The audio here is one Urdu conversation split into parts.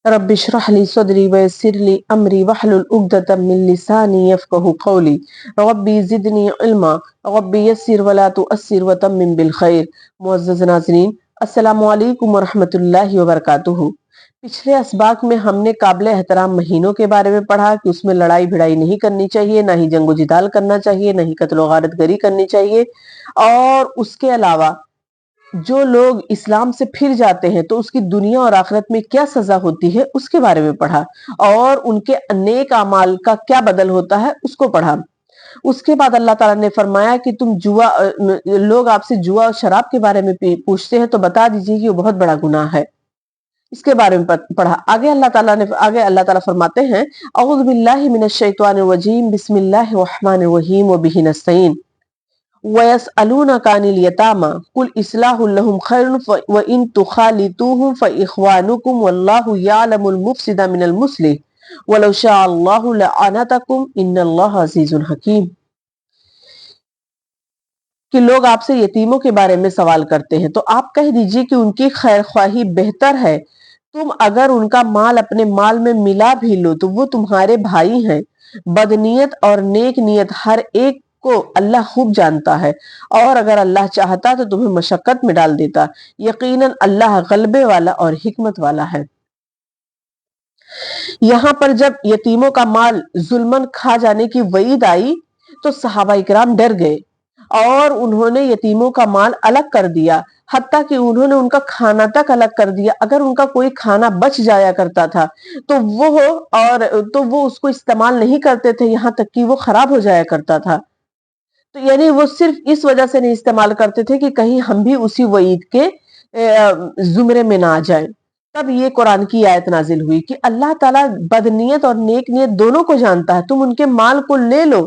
رب اشرح لي صدري ويسر لي امري واحلل عقدة من لساني يفقهوا قولي ربي زدني علما ربي يسر ولا تؤثر وتمم بالخير۔ معزز ناظرین، السلام علیکم ورحمۃ اللہ وبرکاتہ۔ پچھلے اسباق میں ہم نے قابل احترام مہینوں کے بارے میں پڑھا کہ اس میں لڑائی بھڑائی نہیں کرنی چاہیے، نہ ہی جنگ و جدال کرنا چاہیے، نہ ہی قتل و غارت گری کرنی چاہیے، اور اس کے علاوہ جو لوگ اسلام سے پھر جاتے ہیں تو اس کی دنیا اور آخرت میں کیا سزا ہوتی ہے اس کے بارے میں پڑھا، اور ان کے نیک اعمال کا کیا بدل ہوتا ہے اس کو پڑھا۔ اس کے بعد اللہ تعالیٰ نے فرمایا کہ لوگ آپ سے جوا اور شراب کے بارے میں پوچھتے ہیں تو بتا دیجیے کہ وہ بہت بڑا گناہ ہے، اس کے بارے میں پڑھا۔ آگے اللہ تعالیٰ فرماتے ہیں اعوذ باللہ من الشیطان الرجیم بسم اللہ الرحمن الرحیم وبہ نستعین وَيَسْأَلُونَكَ عَنِ الْيَتَامَى قُلْ إِصْلَاحٌ لَهُمْ خَيْرٌ وَإِن تُخَالِطُوهُمْ فَإِخْوَانُكُمْ وَاللَّهُ يَعْلَمُ الْمُفْسِدَ مِنَ الْمُصْلِحِ وَلَوْ شَاءَ اللَّهُ لَأَعْنَتَكُمْ إِنَّ اللَّهَ عَزِيزٌ حَكِيمٌ۔ کہ لوگ آپ سے یتیموں کے بارے میں سوال کرتے ہیں تو آپ کہہ دیجئے کہ ان کی خیر خواہی بہتر ہے، تم اگر ان کا مال اپنے مال میں ملا بھی لو تو وہ تمہارے بھائی ہیں۔ بدنیت اور نیک نیت ہر ایک کو اللہ خوب جانتا ہے، اور اگر اللہ چاہتا تو تمہیں مشقت میں ڈال دیتا، یقیناً اللہ غلبے والا اور حکمت والا ہے۔ یہاں پر جب یتیموں کا مال ظلمن کھا جانے کی وعید آئی تو صحابہ اکرام ڈر گئے اور انہوں نے یتیموں کا مال الگ کر دیا، حتیٰ کہ انہوں نے ان کا کھانا تک الگ کر دیا۔ اگر ان کا کوئی کھانا بچ جایا کرتا تھا تو وہ اس کو استعمال نہیں کرتے تھے، یہاں تک کہ وہ خراب ہو جایا کرتا تھا۔ تو یعنی وہ صرف اس وجہ سے نہیں استعمال کرتے تھے کہ کہیں ہم بھی اسی وعید کے زمرے میں نہ آ جائیں۔ تب یہ قرآن کی آیت نازل ہوئی کہ اللہ تعالیٰ بدنیت اور نیک نیت دونوں کو جانتا ہے، تم ان کے مال کو لے لو،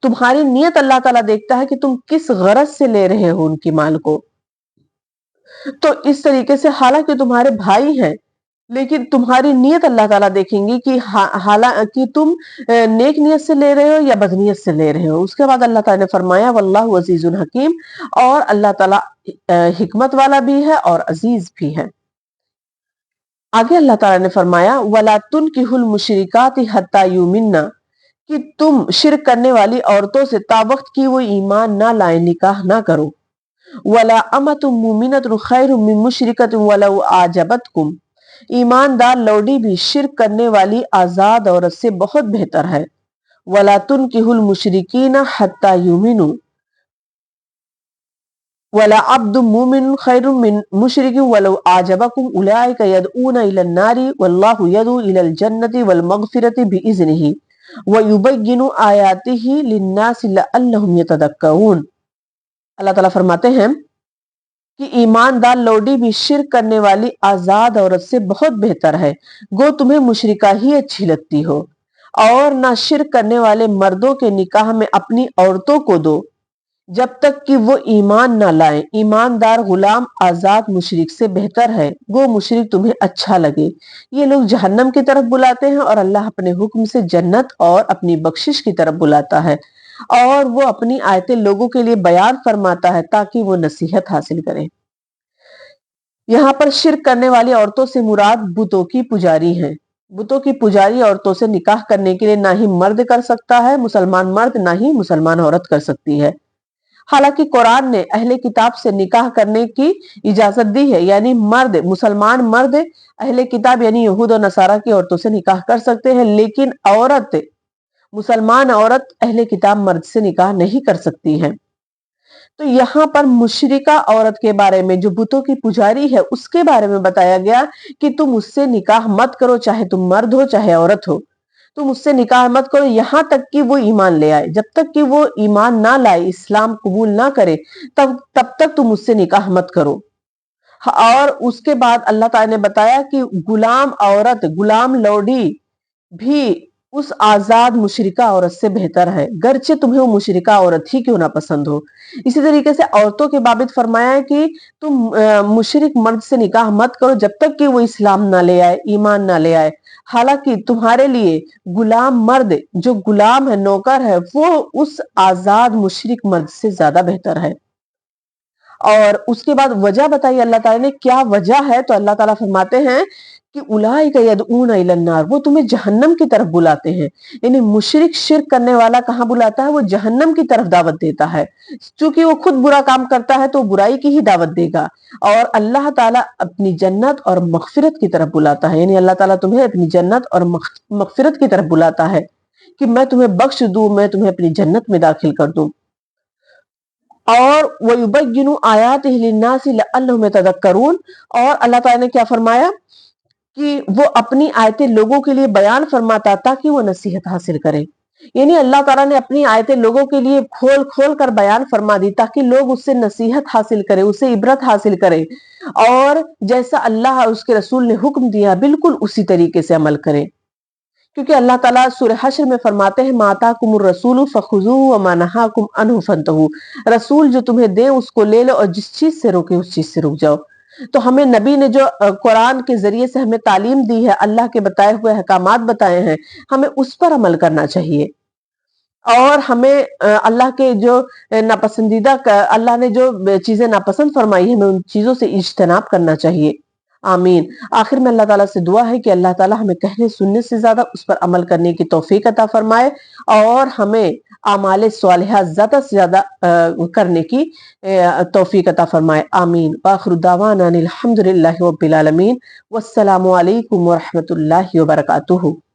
تمہاری نیت اللہ تعالیٰ دیکھتا ہے کہ تم کس غرض سے لے رہے ہو ان کی مال کو۔ تو اس طریقے سے حالانکہ تمہارے بھائی ہیں لیکن تمہاری نیت اللہ تعالیٰ دیکھیں گی کہ حالانکہ تم نیک نیت سے لے رہے ہو یا بدنیت سے لے رہے ہو۔ اس کے بعد اللہ تعالیٰ نے فرمایا واللہ عزیز الحکیم، اور اللہ تعالیٰ حکمت والا بھی ہے اور عزیز بھی ہے۔ آگے اللہ تعالیٰ نے فرمایا وَلَا تُنْكِحُوا الْمُشْرِكَاتِ حَتَّى يُؤْمِنَّ، کہ تم شرک کرنے والی عورتوں سے تاوقت کی وہ ایمان نہ لائیں نکاح نہ کرو۔ وَلَا أَمَةٌ مُؤْمِنَةٌ خَيْرٌ مِّن مُشْرِكَةٍ وَلَوْ أَعْجَبَتْكُمْ، ایمان دار لوڈی بھی شرک کرنے والی آزاد عورت سے بہت بہتر ہے۔ وَلَا تُنْكِحُوا الْمُشْرِكِينَ حَتَّى يُؤْمِنُوا وَلَا عَبْدٌ مُؤْمِنٌ خَيْرٌ مِّن مُشْرِكٍ وَلَوْ أَعْجَبَكُمْ أُولَٰئِكَ يَدْعُونَ إِلَى النَّارِ وَاللَّهُ يَدْعُو إِلَى الْجَنَّةِ وَالْمَغْفِرَةِ بِإِذْنِهِ وَيُبَيِّنُ آيَاتِهِ لِلنَّاسِ لَعَلَّهُمْ يَتَذَكَّرُونَ۔ اللہ تعالیٰ فرماتے ہیں کہ ایماندار لوڈی بھی شرک کرنے والی آزاد عورت سے بہت بہتر ہے، گو تمہیں مشرکہ ہی اچھی لگتی ہو، اور نہ شرک کرنے والے مردوں کے نکاح میں اپنی عورتوں کو دو جب تک کہ وہ ایمان نہ لائیں۔ ایماندار غلام آزاد مشرک سے بہتر ہے، گو مشرک تمہیں اچھا لگے۔ یہ لوگ جہنم کی طرف بلاتے ہیں اور اللہ اپنے حکم سے جنت اور اپنی بخشش کی طرف بلاتا ہے، اور وہ اپنی آیتیں لوگوں کے لیے بیان فرماتا ہے تاکہ وہ نصیحت حاصل کریں۔ یہاں پر شرک کرنے والی عورتوں سے مراد بتوں کی پجاری ہیں۔ بتوں کی پجاری عورتوں سے نکاح کرنے کے لیے نہ ہی مرد کر سکتا ہے، مسلمان مرد، نہ ہی مسلمان عورت کر سکتی ہے۔ حالانکہ قرآن نے اہل کتاب سے نکاح کرنے کی اجازت دی ہے، یعنی مسلمان مرد اہل کتاب یعنی یہود اور نصارہ کی عورتوں سے نکاح کر سکتے ہیں، لیکن مسلمان عورت اہل کتاب مرد سے نکاح نہیں کر سکتی ہے۔ تو یہاں پر مشرکہ عورت کے بارے میں جو بتوں کی پجاری ہے اس کے بارے میں بتایا گیا کہ تم اس سے نکاح مت کرو، چاہے تم مرد ہو چاہے عورت ہو، تم اس سے نکاح مت کرو یہاں تک کہ وہ ایمان لے آئے۔ جب تک کہ وہ ایمان نہ لائے، اسلام قبول نہ کرے، تب تک تم اس سے نکاح مت کرو۔ اور اس کے بعد اللہ تعالیٰ نے بتایا کہ غلام عورت، غلام لوڈی بھی اس آزاد مشرکہ عورت سے بہتر ہے، گرچہ تمہیں وہ مشرکہ عورت ہی کیوں نہ پسند ہو۔ اسی طریقے سے عورتوں کے بابت فرمایا ہے کہ تم مشرک مرد سے نکاح مت کرو جب تک کہ وہ اسلام نہ لے آئے، ایمان نہ لے آئے۔ حالانکہ تمہارے لیے غلام مرد جو غلام ہے، نوکر ہے، وہ اس آزاد مشرک مرد سے زیادہ بہتر ہے۔ اور اس کے بعد وجہ بتائی اللہ تعالیٰ نے، کیا وجہ ہے؟ تو اللہ تعالیٰ فرماتے ہیں کہ اولئک یدعون الی النار، وہ تمہیں جہنم کی طرف بلاتے ہیں. یعنی مشرک شرک کرنے والا کہاں بلاتا ہے؟ وہ جہنم کی طرف دعوت دیتا ہے. چونکہ وہ خود برا کام کرتا ہے تو برائی کی ہی دعوت دے گا. اور اللہ تعالیٰ اپنی جنت اور مغفرت کی طرف بلاتا ہے. یعنی اللہ تعالیٰ تمہیں اپنی جنت اور مغفرت کی طرف بلاتا ہے کہ میں تمہیں بخش دوں، میں تمہیں اپنی جنت میں داخل کر دوں. اور وَيُبَيِّنُ آيَاتِهِ لِلنَّاسِ لَعَلَّهُمْ يَتَذَكَّرُونَ، اور اللہ تعالیٰ نے کیا فرمایا کہ وہ اپنی آیتیں لوگوں کے لیے بیان فرماتا تاکہ وہ نصیحت حاصل کریں. یعنی اللہ تعالیٰ نے اپنی آیتیں لوگوں کے لیے کھول کھول کر بیان فرما دی تاکہ لوگ اس سے نصیحت حاصل کریں، اس سے عبرت حاصل کریں، اور جیسا اللہ اور اس کے رسول نے حکم دیا بالکل اسی طریقے سے عمل کریں. کیونکہ اللہ تعالیٰ سورہ حشر میں فرماتے ہیں مَا آتَاكُمُ الرَّسُولُ فَخُذُوهُ وَمَا نَهَاكُمْ عَنْهُ فَانْتَهُوا، رسول جو تمہیں دے اس کو لے لو اور جس چیز سے روکے اس چیز سے رک جاؤ. تو ہمیں نبی نے جو قرآن کے ذریعے سے ہمیں تعلیم دی ہے، اللہ کے بتائے ہوئے احکامات بتائے ہیں، ہمیں اس پر عمل کرنا چاہیے. اور ہمیں اللہ کے جو ناپسندیدہ اللہ نے جو چیزیں ناپسند فرمائی ہیں ہمیں ان چیزوں سے اجتناب کرنا چاہیے. آمین. آخر میں اللہ تعالیٰ سے دعا ہے کہ اللہ تعالیٰ ہمیں کہنے سننے سے زیادہ اس پر عمل کرنے کی توفیق عطا فرمائے، اور ہمیں اعمال صالحہ زیادہ سے زیادہ کرنے کی توفیق عطا فرمائے. آمین. وآخر دعوانا ان الحمد للہ رب العالمین، والسلام علیکم ورحمۃ اللہ وبرکاتہ.